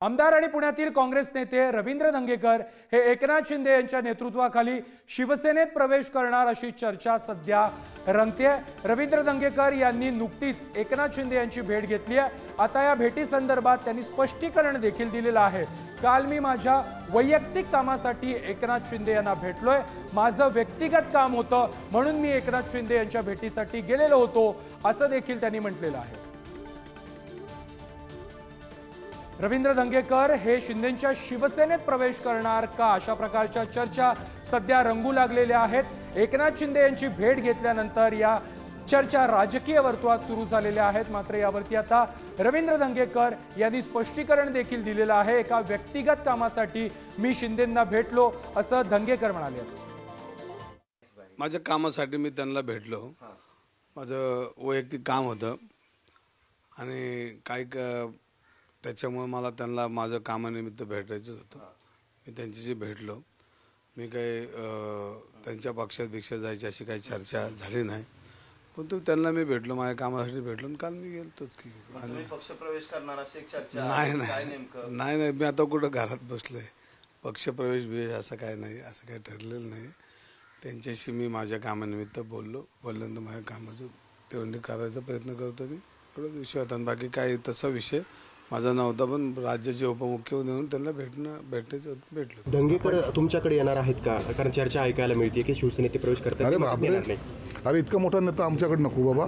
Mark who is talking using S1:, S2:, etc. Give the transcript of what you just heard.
S1: आमदार आणि पुण्यातील काँग्रेस नेते रवींद्र धंगेकर हे एकनाथ शिंदे यांच्या नेतृत्वाखाली शिवसेनेत प्रवेश करणार अशी चर्चा सध्या रंगतेय। रवींद्र धंगेकर यांनी नुकतीच एकनाथ शिंदे यांची भेट घेतली आहे। आता या भेटी संदर्भात त्यांनी स्पष्टीकरण देखील दिलेलं आहे। काल मी माझ्या वैयक्तिक कामासाठी एकनाथ शिंदे यांना भेटलोय। माझं व्यक्तिगत काम होतं म्हणून मी एकनाथ शिंदे यांच्या भेटीसाठी गेलेलो होतो असं देखील त्यांनी म्हटलेलं आहे। रवींद्र धंगेकर हे शिंदेंच्या शिवसेनेत प्रवेश करणार का अशा प्रकारच्या चर्चा सध्या रंगू लागलेल्या आहेत। एकनाथ शिंदे यांची भेट घेतल्यानंतर या चर्चा राजकीय वर्तुळात सुरू झालेल्या आहेत। मात्र यावरती आता रवींद्र धंगेकर यांनी स्पष्टीकरण देखील दिलेलं आहे। एका व्यक्तिगत कामासाठी मी शिंदेंना भेटलो असं धंगेकर म्हणाले।
S2: माझ्या कामासाठी मी त्यांना भेटलो। माझं वैयक्तिक काम होतं आणि काही त्याच्यामुळे मला त्यांना माझं कामानिमित्त भेटायचं होतं। मी त्यांच्याशी भेटलो। मी काही त्यांच्या पक्षात जायची अशी काही चर्चा झाली नाही, परंतु त्यांना मी भेटलो, माझ्या कामासाठी भेटलो आणि काल मी गेलतोच की।
S3: आणि पक्षप्रवेश करणार अशी एक चर्चा
S2: नाही मी आता कुठं घरात बसलोय। पक्षप्रवेश असं काय नाही, असं काही ठरलेलं नाही। त्यांच्याशी मी माझ्या कामानिमित्त बोलल्यानंतर माझ्या कामाचं तेवढी करायचा प्रयत्न करतो मी, एवढाच विषय होता। बाकी काही तसा विषय माझा नव्हता, पण राज्याचे उपमुख्यमंत्री म्हणून त्यांना भेटायचं भेटलो।
S4: धंगेकर तुमच्याकडे येणार आहेत का? कारण चर्चा ऐकायला मिळते की शिवसेनेत प्रवेश करतात।
S5: अरे बापरे, अरे इतका मोठा नेता आमच्याकडे नको बाबा।